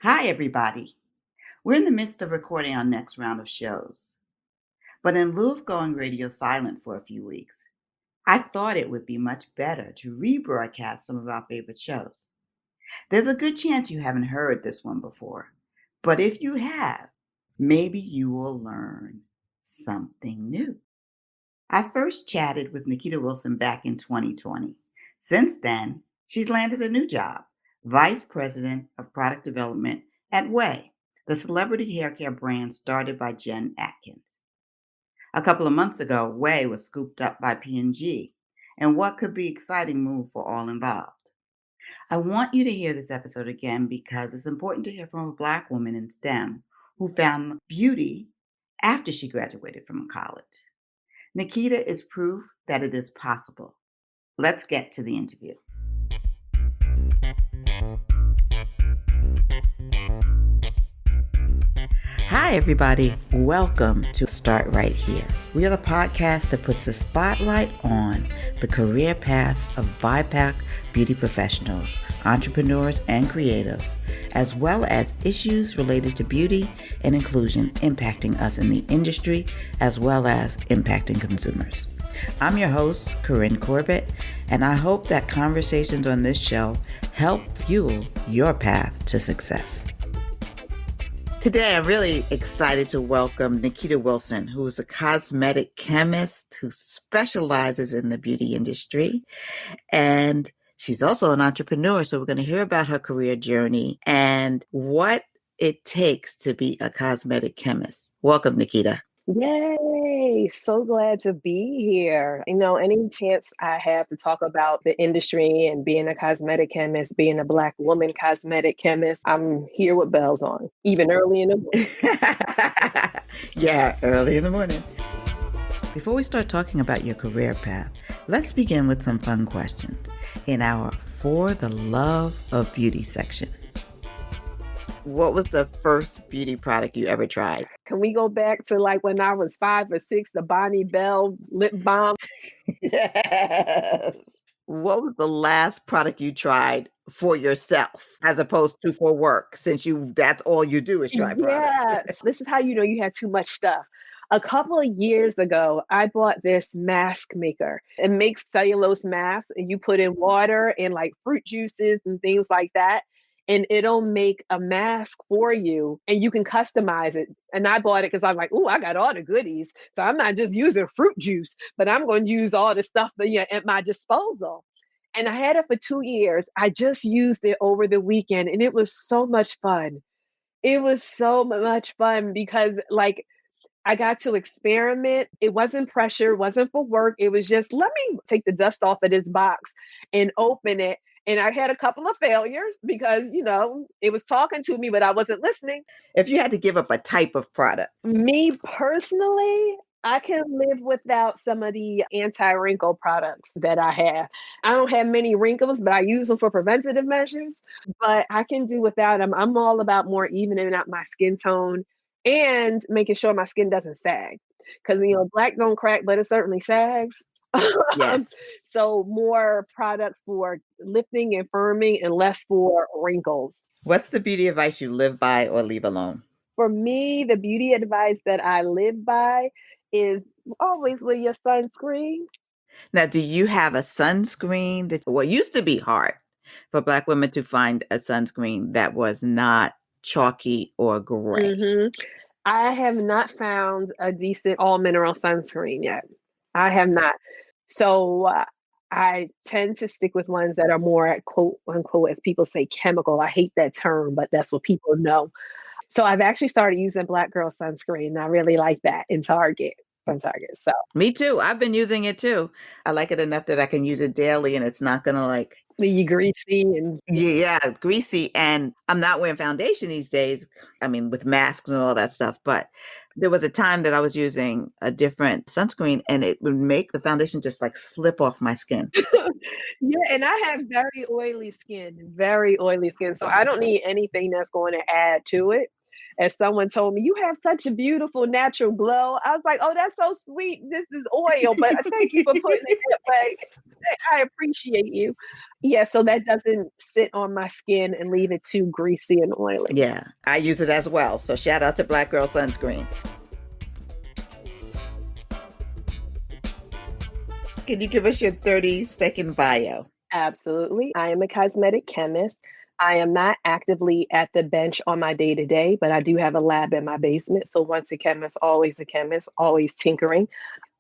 Hi, everybody. We're in the midst of recording our next round of shows. But in lieu of going radio silent for a few weeks, I thought it would be much better to rebroadcast some of our favorite shows. There's a good chance you haven't heard this one before, but if you have, maybe you will learn something new. I first chatted with NiKita Wilson back in 2020. Since then, she's landed a new job, Vice President of Product Development at OUAI, the celebrity haircare brand started by Jen Atkins. A couple of months ago, OUAI was scooped up by P&G, and what could be an exciting move for all involved. I want you to hear this episode again because it's important to hear from a Black woman in STEM who found beauty after she graduated from college. NiKita is proof that it is possible. Let's get to the interview. Hi, everybody. Welcome to Start Right Here. We are the podcast that puts the spotlight on the career paths of BIPOC beauty professionals, entrepreneurs, and creatives, as well as issues related to beauty and inclusion impacting us in the industry, as well as impacting consumers. I'm your host, Corinne Corbett, and I hope that conversations on this show help fuel your path to success. Today, I'm really excited to welcome NiKita Wilson, who is a cosmetic chemist who specializes in the beauty industry. And she's also an entrepreneur. So we're going to hear about her career journey and what it takes to be a cosmetic chemist. Welcome, NiKita. Yay! So glad to be here. Any chance I have to talk about the industry and being a cosmetic chemist, being a Black woman cosmetic chemist, I'm here with bells on, even early in the morning. Yeah, early in the morning. Before we start talking about your career path, let's begin with some fun questions in our For the Love of Beauty section. What was the first beauty product you ever tried? Can we go back to like when I was 5 or 6, the Bonnie Bell lip balm? Yes. What was the last product you tried for yourself as opposed to for work, since that's all you do is try products? Yeah, this is how you know you had too much stuff. A couple of years ago, I bought this mask maker. It makes cellulose masks, and you put in water and like fruit juices and things like that, and it'll make a mask for you, and you can customize it. And I bought it because I'm like, oh, I got all the goodies. So I'm not just using fruit juice, but I'm going to use all the stuff that at my disposal. And I had it for 2 years. I just used it over the weekend, and it was so much fun. It was so much fun because, like, I got to experiment. It wasn't pressure, it wasn't for work. It was just, let me take the dust off of this box and open it. And I had a couple of failures because, it was talking to me, but I wasn't listening. If you had to give up a type of product. Me personally, I can live without some of the anti-wrinkle products that I have. I don't have many wrinkles, but I use them for preventative measures, but I can do without them. I'm all about more evening out my skin tone and making sure my skin doesn't sag. Because, black don't crack, but it certainly sags. Yes. So more products for lifting and firming and less for wrinkles. What's the beauty advice you live by or leave alone? For me, the beauty advice that I live by is always wear your sunscreen. Now, do you have a sunscreen that used to be hard for Black women to find a sunscreen that was not chalky or gray? Mm-hmm. I have not found a decent all mineral sunscreen yet. I have not. So I tend to stick with ones that are more, quote unquote, as people say, chemical. I hate that term, but that's what people know. So I've actually started using Black Girl sunscreen, and I really like that from Target. So Me too. I've been using it too. I like it enough that I can use it daily and it's not going to be greasy and greasy. And I'm not wearing foundation these days. I mean, with masks and all that stuff. But there was a time that I was using a different sunscreen and it would make the foundation just slip off my skin. Yeah, and I have very oily skin. So I don't need anything that's going to add to it. as someone told me, "You have such a beautiful natural glow." I was like, "Oh, that's so sweet. This is oil, but thank you for putting it that way. I appreciate you." Yeah, so that doesn't sit on my skin and leave it too greasy and oily. Yeah, I use it as well. So shout out to Black Girl Sunscreen. Can you give us your 30-second bio? Absolutely. I am a cosmetic chemist. I am not actively at the bench on my day to day, but I do have a lab in my basement. So once a chemist, always tinkering.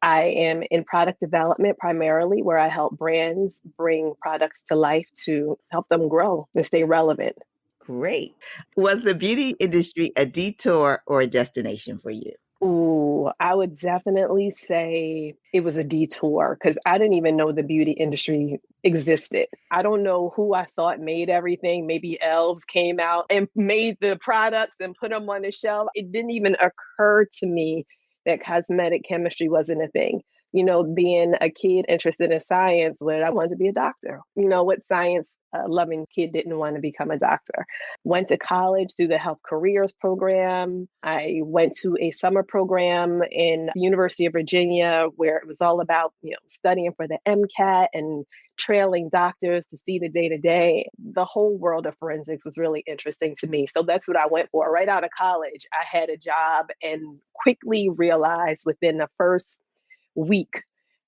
I am in product development primarily, where I help brands bring products to life to help them grow and stay relevant. Great. Was the beauty industry a detour or a destination for you? Ooh, I would definitely say it was a detour because I didn't even know the beauty industry existed. I don't know who I thought made everything. Maybe elves came out and made the products and put them on the shelf. It didn't even occur to me that cosmetic chemistry wasn't a thing. Being a kid interested in science, but I wanted to be a doctor. What science loving kid didn't want to become a doctor? Went to college through the Health Careers program. I went to a summer program in the University of Virginia where it was all about, studying for the MCAT and trailing doctors to see the day to day. The whole world of forensics was really interesting to me. So that's what I went for. Right out of college, I had a job and quickly realized within the first week,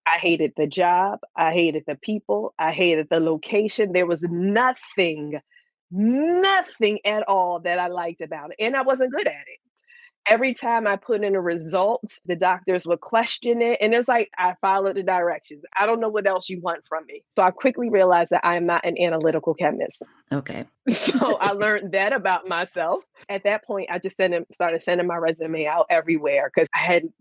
I hated the job. I hated the people. I hated the location. There was nothing at all that I liked about it. And I wasn't good at it. Every time I put in a result, the doctors would question it. And it's like, I followed the directions. I don't know what else you want from me. So I quickly realized that I am not an analytical chemist. Okay. So I learned that about myself. At that point, I just started sending my resume out everywhere because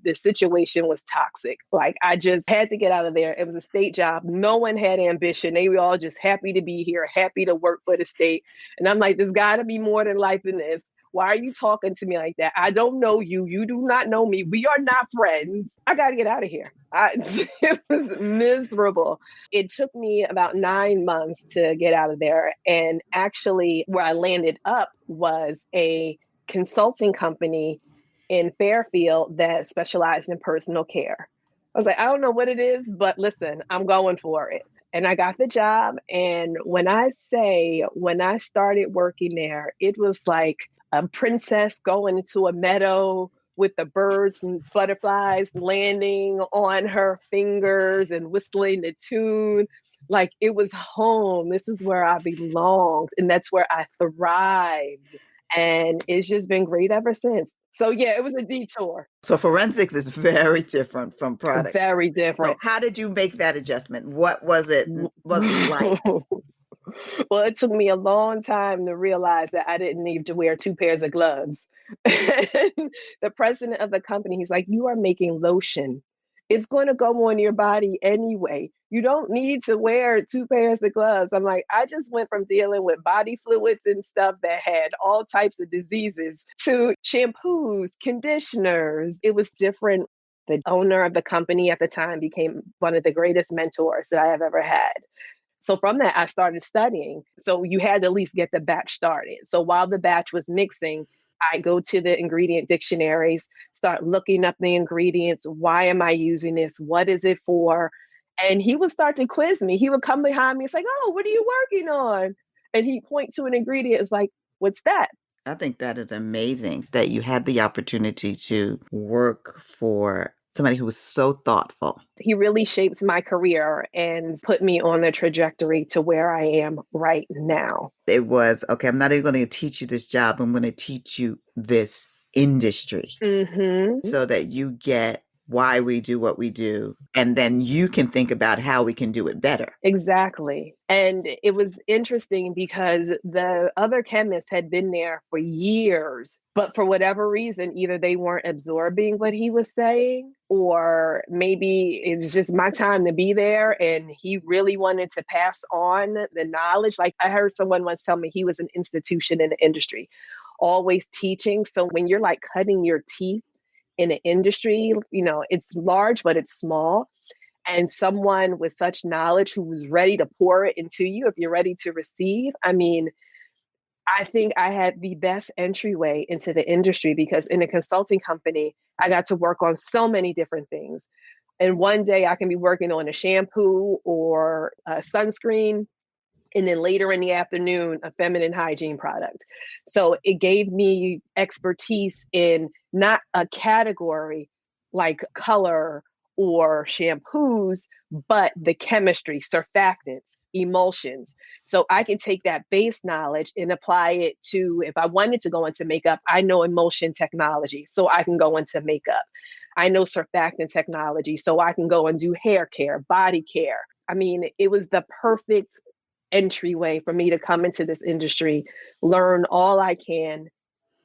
the situation was toxic. Like I just had to get out of there. It was a state job. No one had ambition. They were all just happy to be here, happy to work for the state. And I'm like, there's got to be more than life than this. Why are you talking to me like that? I don't know you. You do not know me. We are not friends. I got to get out of here. It was miserable. It took me about 9 months to get out of there. And actually, where I landed up was a consulting company in Fairfield that specialized in personal care. I was like, I don't know what it is, but listen, I'm going for it. And I got the job. And when I started working there, it was like a princess going into a meadow with the birds and butterflies landing on her fingers and whistling the tune. Like it was home. This is where I belonged. And that's where I thrived. And it's just been great ever since. So, yeah, it was a detour. So forensics is very different from product. Very So different. how did you make that adjustment? What was it like? Well, it took me a long time to realize that I didn't need to wear two pairs of gloves. The president of the company, he's like, "You are making lotion. It's going to go on your body anyway. You don't need to wear two pairs of gloves." I'm like, I just went from dealing with body fluids and stuff that had all types of diseases to shampoos, conditioners. It was different. The owner of the company at the time became one of the greatest mentors that I have ever had. So from that, I started studying. So you had to at least get the batch started. So while the batch was mixing, I go to the ingredient dictionaries, start looking up the ingredients. Why am I using this? What is it for? And he would start to quiz me. He would come behind me. It's like, "Oh, what are you working on?" And he'd point to an ingredient. It's like, "What's that?" I think that is amazing that you had the opportunity to work for somebody who was so thoughtful. He really shaped my career and put me on the trajectory to where I am right now. It was, okay, I'm not even going to teach you this job. I'm going to teach you this industry Mm-hmm. so that you get why we do what we do. And then you can think about how we can do it better. Exactly. And it was interesting because the other chemists had been there for years, but for whatever reason, either they weren't absorbing what he was saying, or maybe it was just my time to be there and he really wanted to pass on the knowledge. Like I heard someone once tell me he was an institution in the industry, always teaching. So when you're like cutting your teeth in an industry, it's large, but it's small, and someone with such knowledge who was ready to pour it into you if you're ready to receive. I mean, I think I had the best entryway into the industry because in a consulting company, I got to work on so many different things. And one day I can be working on a shampoo or a sunscreen, and then later in the afternoon, a feminine hygiene product. So it gave me expertise in not a category like color or shampoos, but the chemistry, surfactants, emulsions. So I can take that base knowledge and apply it to, if I wanted to go into makeup, I know emulsion technology, so I can go into makeup. I know surfactant technology, so I can go and do hair care, body care. I mean, it was the perfect entryway for me to come into this industry, learn all I can,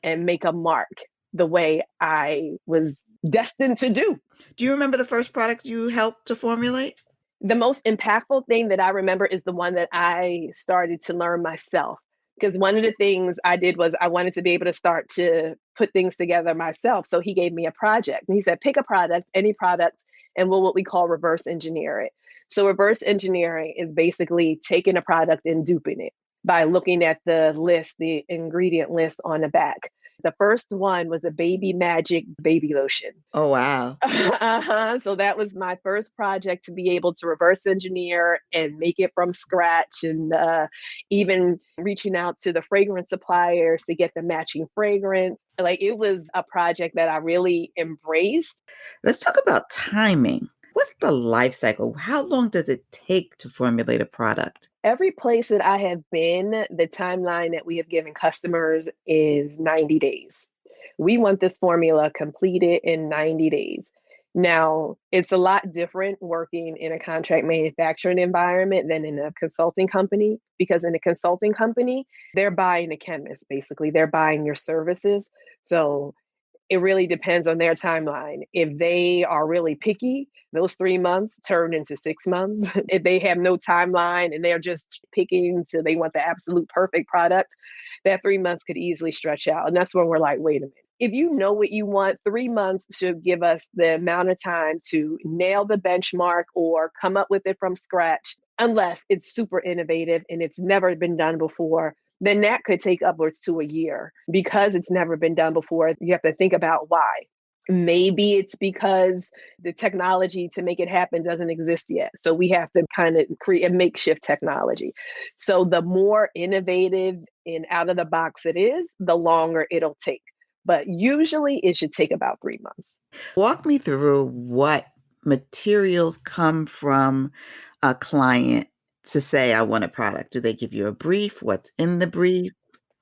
and make a mark the way I was destined to do. Do you remember the first product you helped to formulate? The most impactful thing that I remember is the one that I started to learn myself. Because one of the things I did was I wanted to be able to start to put things together myself. So he gave me a project and he said, pick a product, any product, and we'll what we call reverse engineer it. So reverse engineering is basically taking a product and duping it by looking at the list, the ingredient list on the back. The first one was a baby magic baby lotion. Oh, wow. So that was my first project to be able to reverse engineer and make it from scratch, and even reaching out to the fragrance suppliers to get the matching fragrance. Like, it was a project that I really embraced. Let's talk about timing. What's the life cycle? How long does it take to formulate a product? Every place that I have been, the timeline that we have given customers is 90 days. We want this formula completed in 90 days. Now, it's a lot different working in a contract manufacturing environment than in a consulting company, because in a consulting company, they're buying a chemist, basically. They're buying your services. So it really depends on their timeline. If they are really picky, those 3 months turn into 6 months. If they have no timeline and they're just picking so they want the absolute perfect product, that 3 months could easily stretch out. And that's when we're like, wait a minute. If you know what you want, 3 months should give us the amount of time to nail the benchmark or come up with it from scratch, unless it's super innovative and it's never been done before. Then that could take upwards to a year. Because it's never been done before, you have to think about why. Maybe it's because the technology to make it happen doesn't exist yet. So we have to kind of create a makeshift technology. So the more innovative and out of the box it is, the longer it'll take. But usually it should take about 3 months. Walk me through what materials come from a client to say, I want a product. Do they give you a brief? What's in the brief?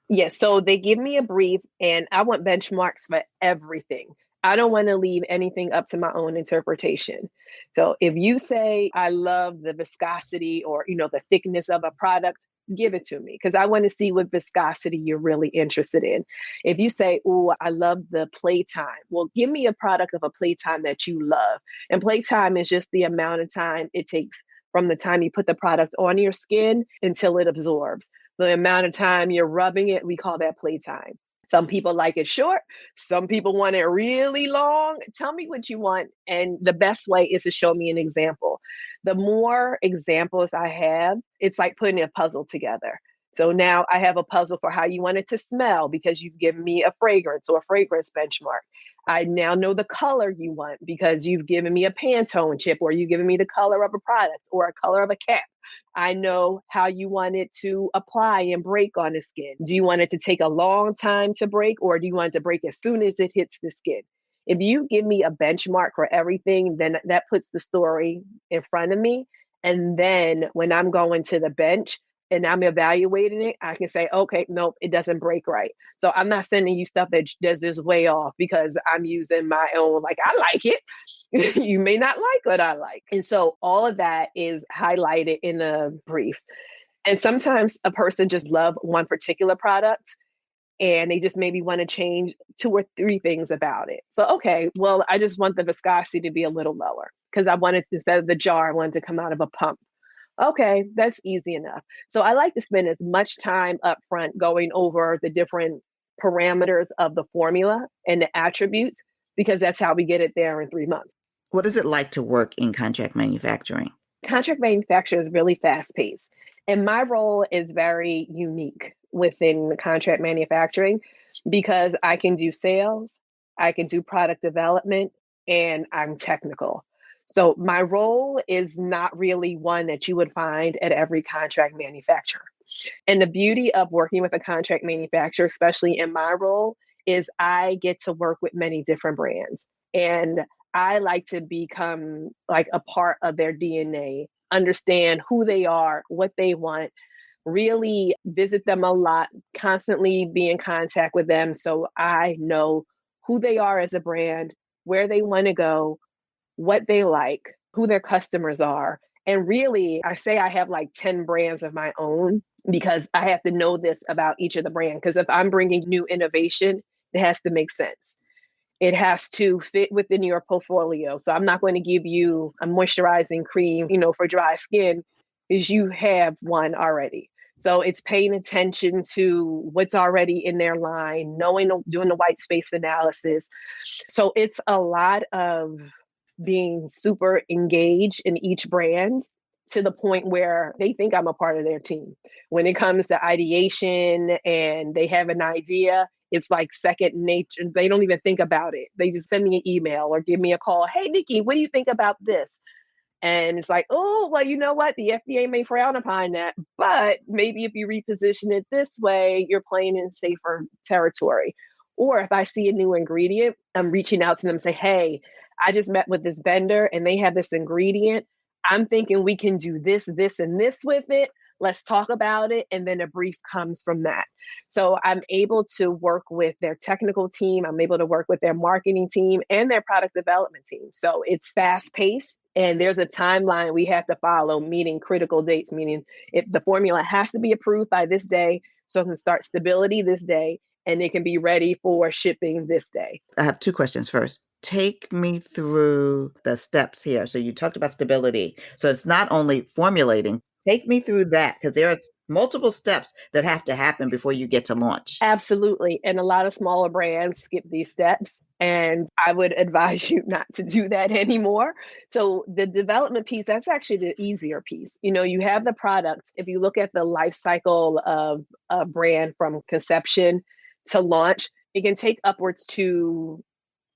Yes, so they give me a brief and I want benchmarks for everything. I don't want to leave anything up to my own interpretation. So if you say I love the viscosity or the thickness of a product, give it to me because I want to see what viscosity you're really interested in. If you say, "Oh, I love the playtime," well, give me a product of a playtime that you love. And playtime is just the amount of time it takes from the time you put the product on your skin until it absorbs. The amount of time you're rubbing it, we call that playtime. Some people like it short. Some people want it really long. Tell me what you want. And the best way is to show me an example. The more examples I have, it's like putting a puzzle together. So now I have a puzzle for how you want it to smell because you've given me a fragrance or a fragrance benchmark. I now know the color you want because you've given me a Pantone chip or you've given me the color of a product or a color of a cap. I know how you want it to apply and break on the skin. Do you want it to take a long time to break or do you want it to break as soon as it hits the skin? If you give me a benchmark for everything, then that puts the story in front of me. And then when I'm going to the bench and I'm evaluating it, I can say, okay, nope, it doesn't break right. So I'm not sending you stuff that's just way off because I'm using my own, like, I like it. You may not like what I like. And so all of that is highlighted in a brief. And sometimes a person just love one particular product and they just maybe want to change two or three things about it. So, okay, well, I just want the viscosity to be a little lower because I wanted, instead of the jar, I wanted to come out of a pump. Okay, that's easy enough. So I like to spend as much time up front going over the different parameters of the formula and the attributes because that's how we get it there in 3 months. What is it like to work in contract manufacturing? Contract manufacture is really fast paced. And my role is very unique within contract manufacturing because I can do sales, I can do product development, and I'm technical. So my role is not really one that you would find at every contract manufacturer. And the beauty of working with a contract manufacturer, especially in my role, is I get to work with many different brands. And I like to become like a part of their DNA, understand who they are, what they want, really visit them a lot, constantly be in contact with them so I know who they are as a brand, where they want to go, what they like, who their customers are. And really, I say I have like 10 brands of my own because I have to know this about each of the brands. Because if I'm bringing new innovation, it has to make sense. It has to fit within your portfolio. So I'm not going to give you a moisturizing cream, for dry skin because you have one already. So it's paying attention to what's already in their line, knowing, doing the white space analysis. So it's a lot of being super engaged in each brand to the point where they think I'm a part of their team. When it comes to ideation and they have an idea, it's like second nature. They don't even think about it. They just send me an email or give me a call. Hey, Nikki, what do you think about this? And it's like, oh, well, you know what? The FDA may frown upon that, but maybe if you reposition it this way, you're playing in safer territory. Or if I see a new ingredient, I'm reaching out to them and say, hey, I just met with this vendor and they have this ingredient. I'm thinking we can do this, this, and this with it. Let's talk about it. And then a brief comes from that. So I'm able to work with their technical team. I'm able to work with their marketing team and their product development team. So it's fast paced and there's a timeline we have to follow, meeting critical dates, meaning if the formula has to be approved by this day, so it can start stability this day, and it can be ready for shipping this day. I have two questions. First, take me through the steps here. So you talked about stability. So it's not only formulating. Take me through that because there are multiple steps that have to happen before you get to launch. Absolutely. And a lot of smaller brands skip these steps. And I would advise you not to do that anymore. So the development piece, that's actually the easier piece. You have the product. If you look at the life cycle of a brand from conception to launch, it can take upwards to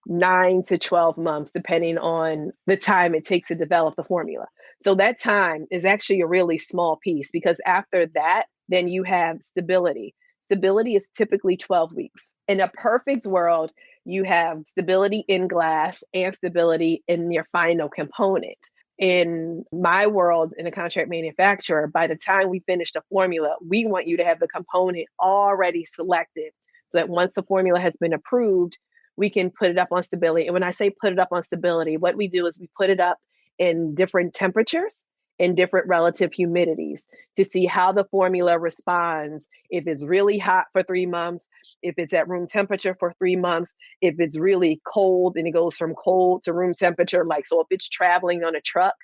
9 to 12 months, depending on the time it takes to develop the formula. So that time is actually a really small piece because after that, then you have stability. Stability is typically 12 weeks. In a perfect world, you have stability in glass and stability in your final component. In my world, in a contract manufacturer, by the time we finish the formula, we want you to have the component already selected so that once the formula has been approved, we can put it up on stability. And when I say put it up on stability, what we do is we put it up in different temperatures and different relative humidities to see how the formula responds. If it's really hot for 3 months, if it's at room temperature for 3 months, if it's really cold and it goes from cold to room temperature, like, so if it's traveling on a truck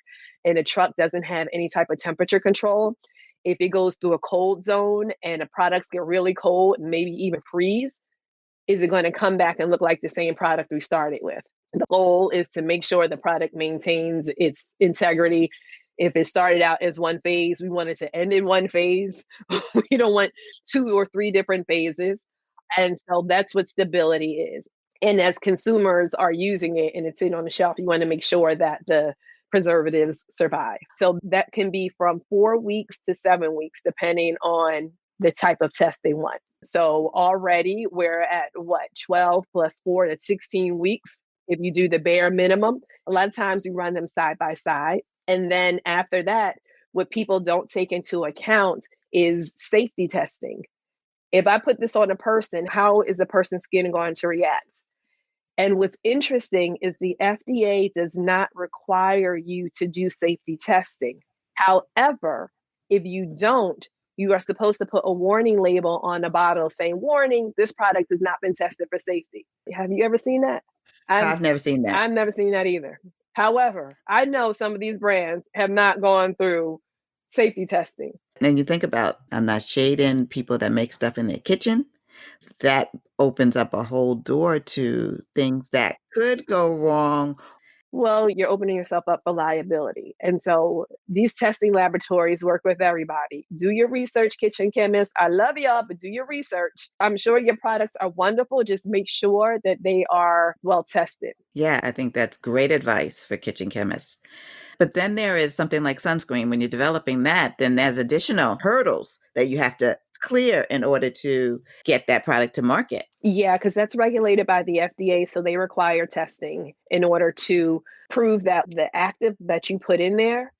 and the truck doesn't have any type of temperature control, if it goes through a cold zone and the products get really cold and maybe even freeze, is it going to come back and look like the same product we started with? The goal is to make sure the product maintains its integrity. If it started out as one phase, we want it to end in one phase. We don't want 2 or 3 different phases. And so that's what stability is. And as consumers are using it and it's sitting on the shelf, you want to make sure that the preservatives survive. So that can be from 4 weeks to 7 weeks, depending on the type of test they want. So already we're at what, 12 plus 4, that's 16 weeks. If you do the bare minimum, a lot of times we run them side by side. And then after that, what people don't take into account is safety testing. If I put this on a person, how is the person's skin going to react? And what's interesting is the FDA does not require you to do safety testing. However, if you don't, you are supposed to put a warning label on the bottle saying, warning, this product has not been tested for safety. Have you ever seen that? I'm, I've never seen that. I've never seen that either. However, I know some of these brands have not gone through safety testing. And you think about, I'm not shading people that make stuff in their kitchen. That opens up a whole door to things that could go wrong. Well, you're opening yourself up for liability. And so these testing laboratories work with everybody. Do your research, kitchen chemists. I love y'all, but do your research. I'm sure your products are wonderful. Just make sure that they are well tested. Yeah, I think that's great advice for kitchen chemists. But then there is something like sunscreen. When you're developing that, then there's additional hurdles that you have to clear in order to get that product to market. Yeah, because that's regulated by the FDA. So they require testing in order to prove that the active that you put in there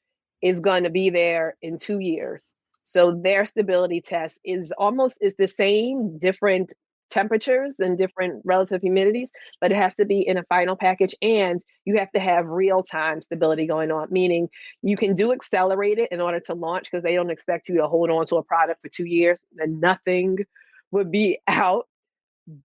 is going to be there in 2 years. So their stability test is the same, different temperatures and different relative humidities, but it has to be in a final package and you have to have real time stability going on, meaning you can do accelerated in order to launch because they don't expect you to hold on to a product for 2 years and nothing would be out,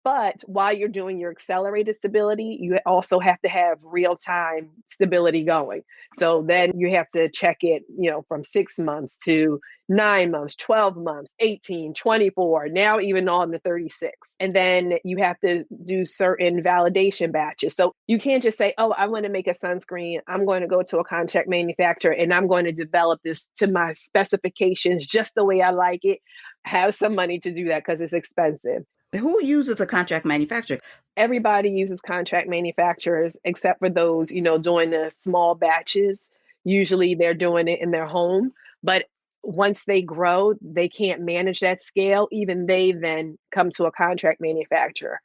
but while you're doing your accelerated stability, you also have to have real time stability going. So then you have to check it, from 6 months to 9 months, 12 months, 18, 24, now even on the 36. And then you have to do certain validation batches. So you can't just say, oh, I want to make a sunscreen. I'm going to go to a contract manufacturer and I'm going to develop this to my specifications just the way I like it. Have some money to do that because it's expensive. Who uses a contract manufacturer? Everybody uses contract manufacturers except for those, doing the small batches. Usually they're doing it in their home, but once they grow, they can't manage that scale. Even they then come to a contract manufacturer.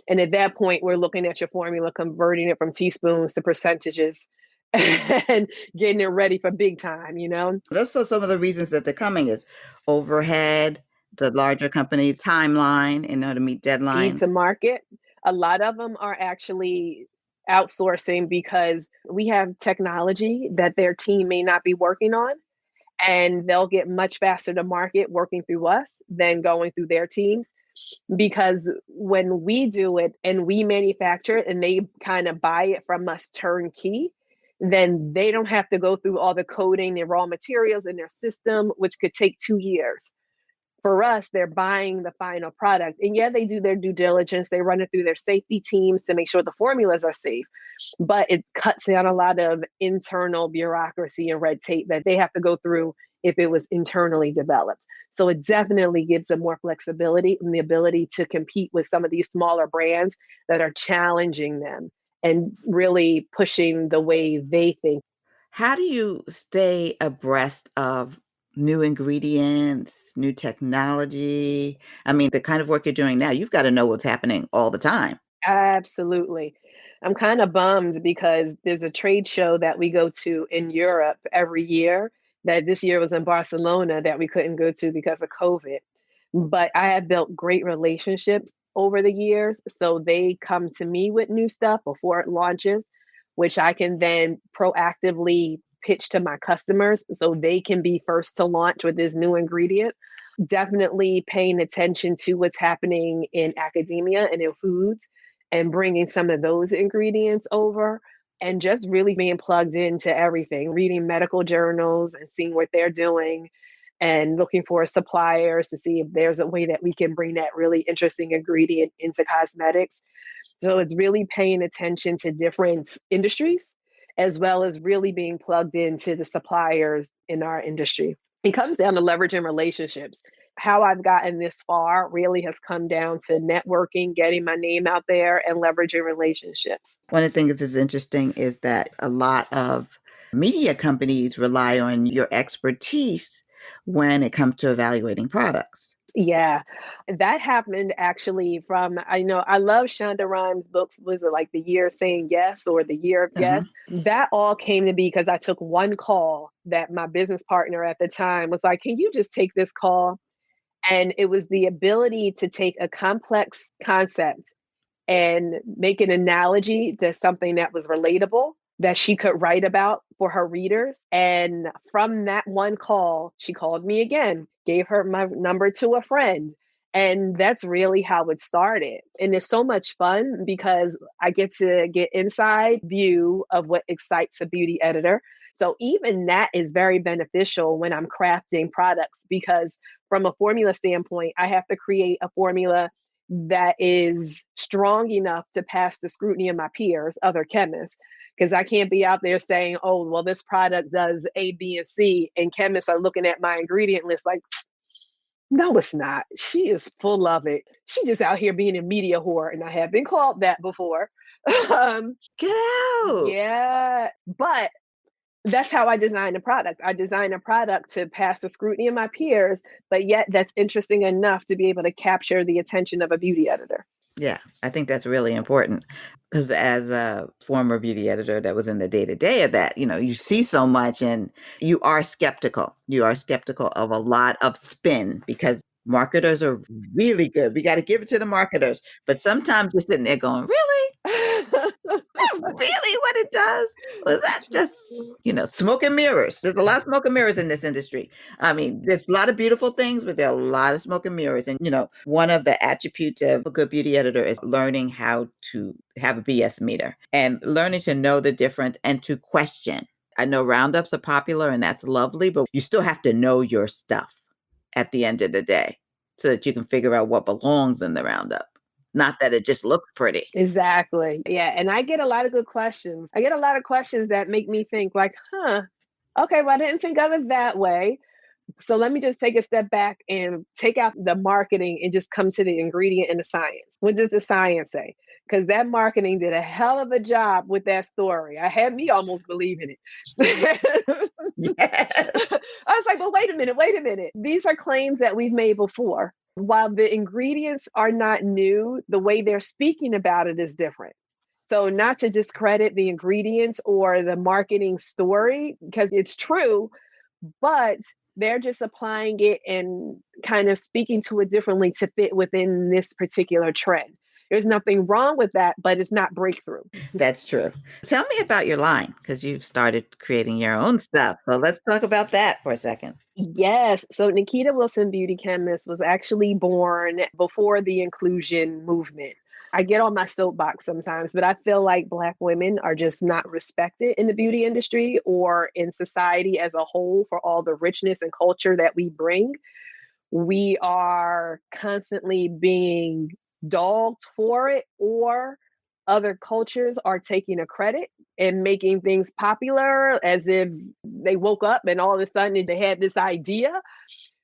And at that point, we're looking at your formula, converting it from teaspoons to percentages and getting it ready for big time. That's so some of the reasons that they're coming is overhead, the larger companies' timeline in order to meet Speed deadline. to market. A lot of them are actually outsourcing because we have technology that their team may not be working on, and they'll get much faster to market working through us than going through their teams. Because when we do it and we manufacture it and they kind of buy it from us turnkey, then they don't have to go through all the coding and raw materials in their system, which could take 2 years. For us, they're buying the final product. And yeah, they do their due diligence. They run it through their safety teams to make sure the formulas are safe. But it cuts down a lot of internal bureaucracy and red tape that they have to go through if it was internally developed. So it definitely gives them more flexibility and the ability to compete with some of these smaller brands that are challenging them and really pushing the way they think. How do you stay abreast of new ingredients, new technology? I mean, the kind of work you're doing now, you've got to know what's happening all the time. Absolutely. I'm kind of bummed because there's a trade show that we go to in Europe every year that this year was in Barcelona that we couldn't go to because of COVID. But I have built great relationships over the years. So they come to me with new stuff before it launches, which I can then proactively pitch to my customers so they can be first to launch with this new ingredient. Definitely paying attention to what's happening in academia and in foods and bringing some of those ingredients over and just really being plugged into everything, reading medical journals and seeing what they're doing and looking for suppliers to see if there's a way that we can bring that really interesting ingredient into cosmetics. So it's really paying attention to different industries as well as really being plugged into the suppliers in our industry. It comes down to leveraging relationships. How I've gotten this far really has come down to networking, getting my name out there, and leveraging relationships. One of the things that's interesting is that a lot of media companies rely on your expertise when it comes to evaluating products. Yeah, that happened actually from, I know, I love Shonda Rhimes' books. Was it like The Year of Saying Yes or The Year of Uh-huh. Yes? That all came to be because I took one call that my business partner at the time was like, can you just take this call? And it was the ability to take a complex concept and make an analogy to something that was relatable that she could write about for her readers. And from that one call, she called me again, gave her my number to a friend. And that's really how it started. And it's so much fun because I get to get inside view of what excites a beauty editor. So even that is very beneficial when I'm crafting products because from a formula standpoint, I have to create a formula that is strong enough to pass the scrutiny of my peers, other chemists, because I can't be out there saying, oh, well, this product does A, B, and C, and chemists are looking at my ingredient list like, no, it's not. She is full of it. She just out here being a media whore, and I have been called that before. um, Get out. yeah, but that's how I design a product. I design a product to pass the scrutiny of my peers, but yet that's interesting enough to be able to capture the attention of a beauty editor. Yeah, I think that's really important because as a former beauty editor that was in the day-to-day of that, you see so much and you are skeptical. You are skeptical of a lot of spin because marketers are really good. We got to give it to the marketers. But sometimes you're sitting there going, really? Really what it does? Was that just, smoke and mirrors? There's a lot of smoke and mirrors in this industry. I mean, there's a lot of beautiful things, but there are a lot of smoke and mirrors. And, one of the attributes of a good beauty editor is learning how to have a BS meter and learning to know the difference and to question. I know roundups are popular and that's lovely, but you still have to know your stuff at the end of the day so that you can figure out what belongs in the roundup. Not that it just looks pretty. Exactly. Yeah. And I get a lot of good questions. I get a lot of questions that make me think, like, huh, okay, well, I didn't think of it that way. So let me just take a step back and take out the marketing and just come to the ingredient and the science. What does the science say? Because that marketing did a hell of a job with that story. I had me almost believing it. Yes. I was like, but wait a minute, wait a minute. These are claims that we've made before. While the ingredients are not new, the way they're speaking about it is different. So, not to discredit the ingredients or the marketing story, because it's true, but they're just applying it and kind of speaking to it differently to fit within this particular trend. There's nothing wrong with that, but it's not breakthrough. That's true. Tell me about your line because you've started creating your own stuff. So let's talk about that for a second. Yes. So NiKita Wilson Beauty Chemist was actually born before the inclusion movement. I get on my soapbox sometimes, but I feel like Black women are just not respected in the beauty industry or in society as a whole for all the richness and culture that we bring. We are constantly being dogged for it, or other cultures are taking a credit and making things popular as if they woke up and all of a sudden they had this idea,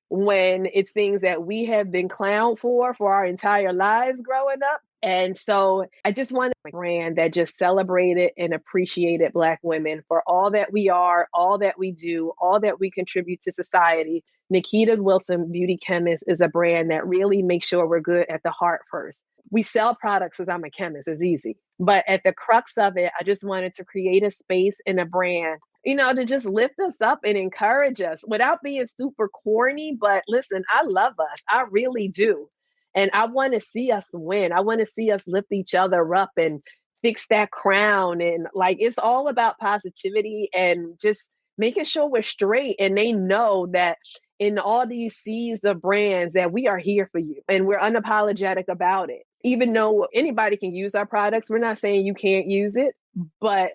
when it's things that we have been clowned for our entire lives growing up. And so I just wanted a brand that just celebrated and appreciated Black women for all that we are, all that we do, all that we contribute to society. NiKita Wilson Beauty Chemist is a brand that really makes sure we're good at the heart first. We sell products because I'm a chemist, it's easy. But at the crux of it, I just wanted to create a space and a brand, to just lift us up and encourage us without being super corny. But listen, I love us. I really do. And I want to see us win. I want to see us lift each other up and fix that crown. And like, it's all about positivity and just making sure we're straight. And they know that in all these seas of brands that we are here for you and we're unapologetic about it. Even though anybody can use our products, we're not saying you can't use it, but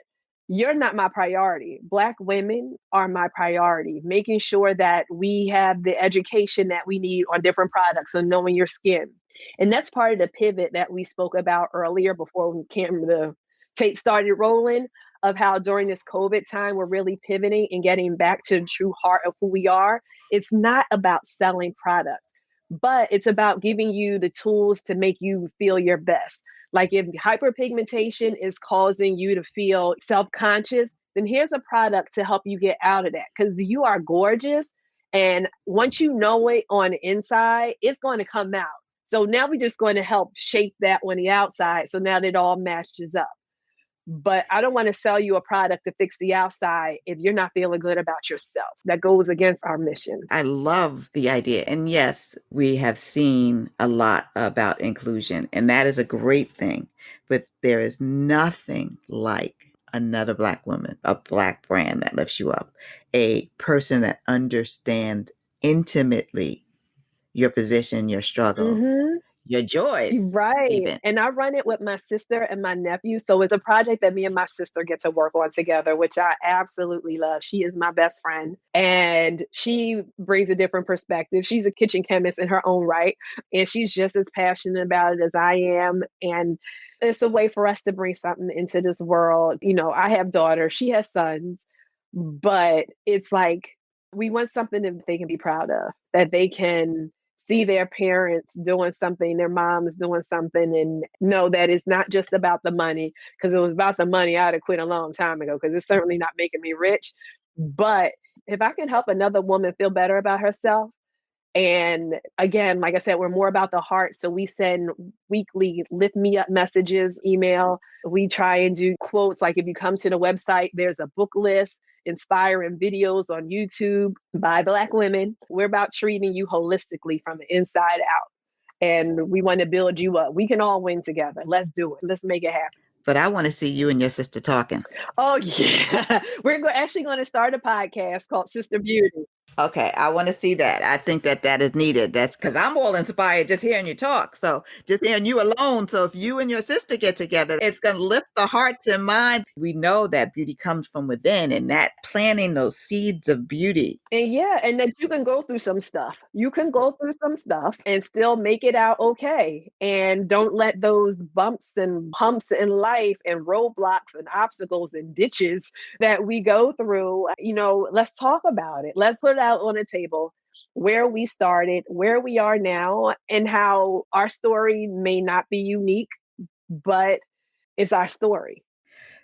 you're not my priority. Black women are my priority, making sure that we have the education that we need on different products and knowing your skin. And that's part of the pivot that we spoke about earlier before the tape started rolling, of how during this COVID time, we're really pivoting and getting back to the true heart of who we are. It's not about selling products, but it's about giving you the tools to make you feel your best. Like if hyperpigmentation is causing you to feel self-conscious, then here's a product to help you get out of that, because you are gorgeous. And once you know it on the inside, it's going to come out. So now we're just going to help shape that on the outside. So now that it all matches up. But I don't want to sell you a product to fix the outside if you're not feeling good about yourself. That goes against our mission. I love the idea. And yes, we have seen a lot about inclusion, and that is a great thing. But there is nothing like another Black woman, a Black brand that lifts you up, a person that understands intimately your position, your struggle, Mm-hmm. your joys Right, even. and I run it with my sister and my nephew, so it's a project that me and my sister get to work on together, which I absolutely love. She is my best friend, and she brings a different perspective. She's a kitchen chemist in her own right, and she's just as passionate about it as I am, and it's a way for us to bring something into this world. I have daughters, she has sons, but it's like we want something that they can be proud of, that they can see their parents doing something, their moms doing something, and know that it's not just about the money. Because it was about the money, I'd have quit a long time ago because it's certainly not making me rich. But if I can help another woman feel better about herself, and again, like I said, we're more about the heart. So we send weekly lift me up messages, email. We try and do quotes. Like if you come to the website, there's a book list, inspiring videos on YouTube by Black women. We're about treating you holistically from the inside out. And we want to build you up. We can all win together. Let's do it. Let's make it happen. But I want to see you and your sister talking. Oh, yeah. We're actually going to start a podcast called Sister Beauty. Okay, I want to see that. I think that that is needed. That's because I'm all inspired just hearing you talk. So just hearing you alone. So if you and your sister get together, it's going to lift the hearts and minds. We know that beauty comes from within, and that planting those seeds of beauty. And yeah, and that you can go through some stuff. You can go through some stuff and still make it out okay. And don't let those bumps and humps in life and roadblocks and obstacles and ditches that we go through, let's talk about it. Let's put it out on the table where we started, where we are now, and how our story may not be unique, but it's our story.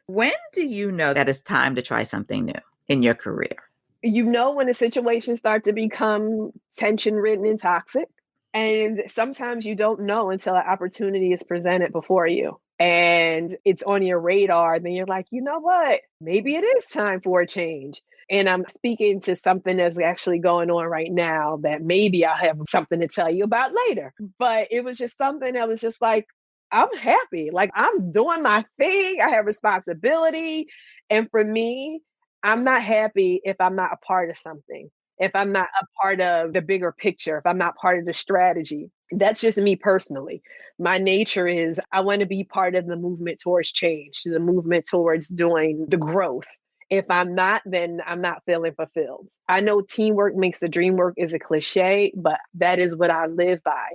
When do you know that it's time to try something new in your career? When a situation starts to become tension ridden and toxic. And sometimes you don't know until an opportunity is presented before you and it's on your radar. Then you're like, you know what? Maybe it is time for a change. And I'm speaking to something that's actually going on right now that maybe I'll have something to tell you about later. But it was just something that was just like, I'm happy. Like I'm doing my thing. I have responsibility. And for me, I'm not happy if I'm not a part of something, if I'm not a part of the bigger picture, if I'm not part of the strategy. That's just me personally. My nature is I want to be part of the movement towards change, the movement towards doing the growth. If I'm not, then I'm not feeling fulfilled. I know teamwork makes the dream work is a cliche, but that is what I live by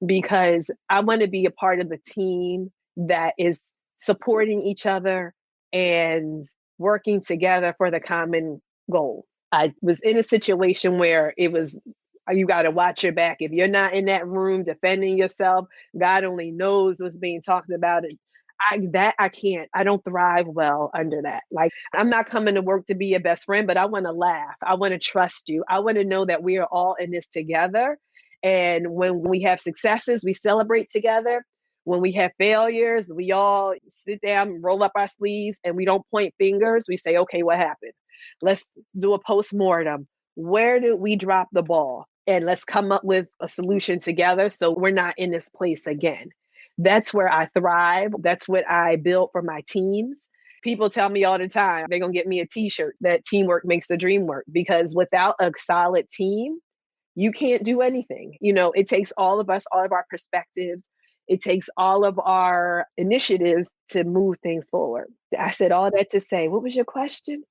because I want to be a part of the team that is supporting each other and working together for the common goal. I was in a situation where it was you got to watch your back. If you're not in that room defending yourself, God only knows what's being talked about. I can't. I don't thrive well under that. Like I'm not coming to work to be your best friend, but I want to laugh. I want to trust you. I want to know that we are all in this together. And when we have successes, we celebrate together. When we have failures, we all sit down, roll up our sleeves, and we don't point fingers. We say, okay, what happened? Let's do a post-mortem. Where did we drop the ball? And let's come up with a solution together so we're not in this place again. That's where I thrive. That's what I build for my teams. People tell me all the time, they're going to get me a t-shirt that teamwork makes the dream work because without a solid team, you can't do anything. It takes all of us, all of our perspectives. It takes all of our initiatives to move things forward. I said all that to say, what was your question?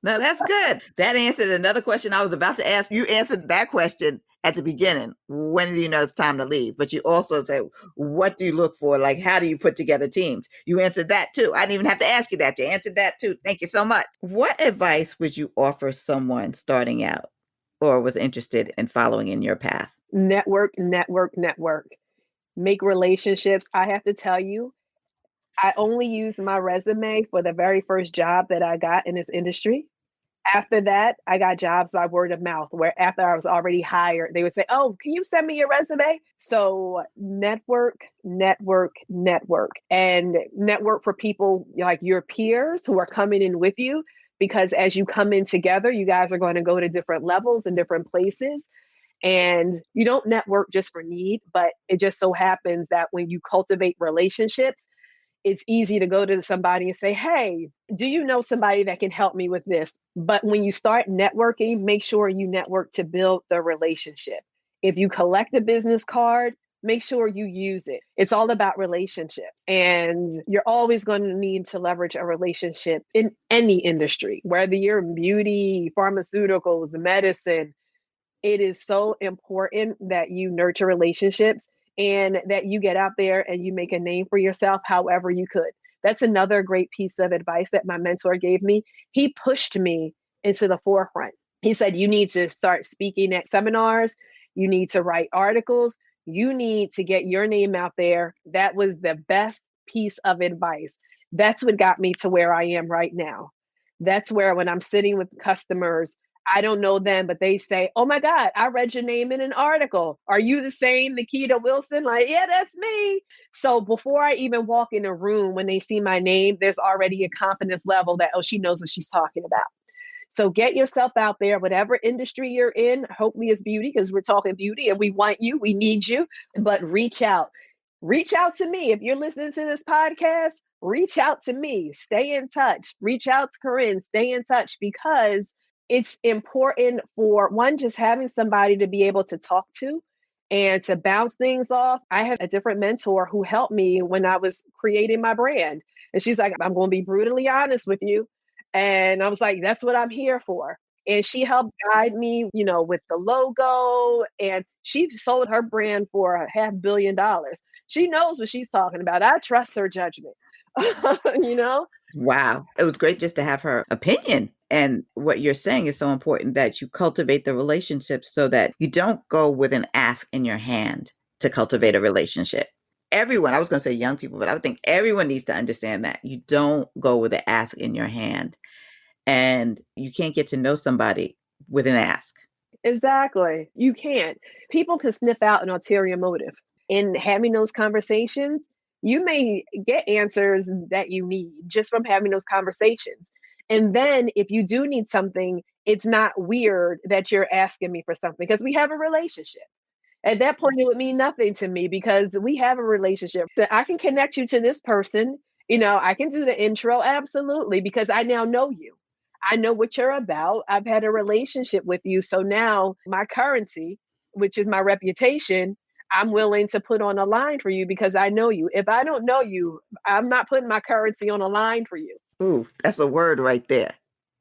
No, that's good. That answered another question I was about to ask. You answered that question at the beginning. When do you know it's time to leave? But you also said, what do you look for? Like, how do you put together teams? You answered that too. I didn't even have to ask you that. You answered that too. Thank you so much. What advice would you offer someone starting out or was interested in following in your path? Network, network, network. Make relationships. I have to tell you, I only used my resume for the very first job that I got in this industry. After that, I got jobs by word of mouth, where after I was already hired, they would say, oh, can you send me your resume? So network, network, network, and network for people like your peers who are coming in with you. Because as you come in together, you guys are going to go to different levels and different places. And you don't network just for need, but it just so happens that when you cultivate relationships, it's easy to go to somebody and say, hey, do you know somebody that can help me with this? But when you start networking, make sure you network to build the relationship. If you collect a business card, make sure you use it. It's all about relationships. And you're always going to need to leverage a relationship in any industry, whether you're in beauty, pharmaceuticals, medicine. It is so important that you nurture relationships and that you get out there and you make a name for yourself however you could. That's another great piece of advice that my mentor gave me. He pushed me into the forefront. He said, you need to start speaking at seminars, you need to write articles, you need to get your name out there. That was the best piece of advice. That's what got me to where I am right now. That's where when I'm sitting with customers, I don't know them, but they say, "Oh my God, I read your name in an article. Are you the same NiKita Wilson?" Like, yeah, that's me. So before I even walk in a room, when they see my name, there's already a confidence level that, oh, she knows what she's talking about. So get yourself out there, whatever industry you're in. Hopefully it's beauty because we're talking beauty and we want you, we need you, but reach out. Reach out to me. If you're listening to this podcast, reach out to me. Stay in touch. Reach out to Corinne. Stay in touch because it's important for one, just having somebody to be able to talk to and to bounce things off. I have a different mentor who helped me when I was creating my brand. And she's like, I'm going to be brutally honest with you. And I was like, that's what I'm here for. And she helped guide me, with the logo. And she sold her brand for $500 million. She knows what she's talking about. I trust her judgment. you know? Wow. It was great just to have her opinion. And what you're saying is so important that you cultivate the relationships so that you don't go with an ask in your hand to cultivate a relationship. Everyone, I was going to say young people, but I would think everyone needs to understand that. You don't go with an ask in your hand. And you can't get to know somebody with an ask. Exactly. You can't. People can sniff out an ulterior motive. In having those conversations, you may get answers that you need just from having those conversations. And then if you do need something, it's not weird that you're asking me for something because we have a relationship. At that point, it would mean nothing to me because we have a relationship. So I can connect you to this person. I can do the intro. Absolutely. Because I now know you. I know what you're about. I've had a relationship with you. So now my currency, which is my reputation, I'm willing to put on a line for you because I know you. If I don't know you, I'm not putting my currency on a line for you. Ooh, that's a word right there.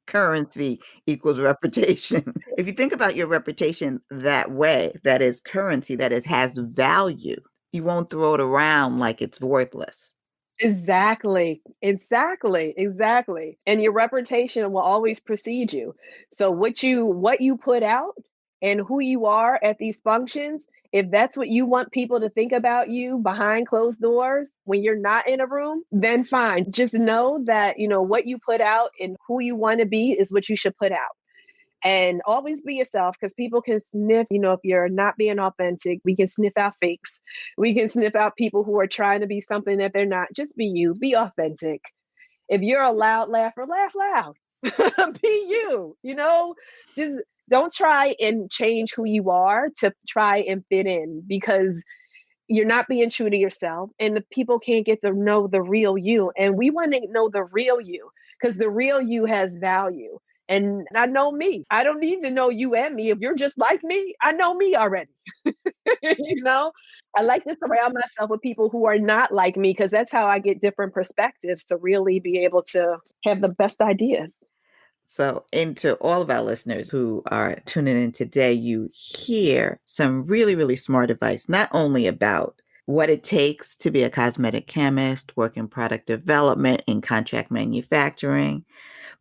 Currency equals reputation. If you think about your reputation that way, that is currency, that is has value, you won't throw it around like it's worthless. Exactly. Exactly. Exactly. And your reputation will always precede you. So what you put out and who you are at these functions, if that's what you want people to think about you behind closed doors when you're not in a room, then fine. Just know that, what you put out and who you want to be is what you should put out. And always be yourself because people can sniff, if you're not being authentic, we can sniff out fakes. We can sniff out people who are trying to be something that they're not. Just be you, be authentic. If you're a loud laugher, laugh loud. Be you. Just don't try and change who you are to try and fit in because you're not being true to yourself and the people can't get to know the real you. And we want to know the real you because the real you has value. And I know me. I don't need to know you and me. If you're just like me, I know me already. you know, I like to surround myself with people who are not like me because that's how I get different perspectives to really be able to have the best ideas. So, and to all of our listeners who are tuning in today, you hear some really, really smart advice, not only about what it takes to be a cosmetic chemist, work in product development and contract manufacturing,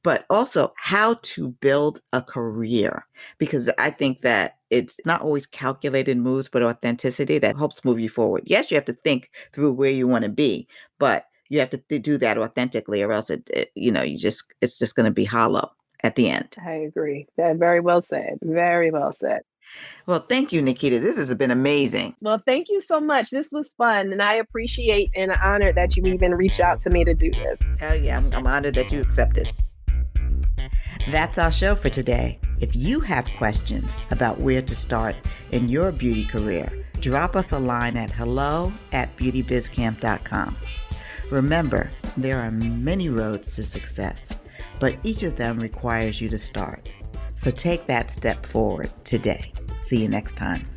but also how to build a career. Because I think that it's not always calculated moves, but authenticity that helps move you forward. Yes, you have to think through where you want to be, but you have to do that authentically or else it's just going to be hollow at the end. I agree. That very well said. Very well said. Well, thank you, NiKita. This has been amazing. Well, thank you so much. This was fun, and I appreciate and honored that you even reached out to me to do this. Hell yeah, I'm honored that you accepted. That's our show for today. If you have questions about where to start in your beauty career, drop us a line at hello@beautybizcamp.com. Remember, there are many roads to success, but each of them requires you to start. So take that step forward today. See you next time.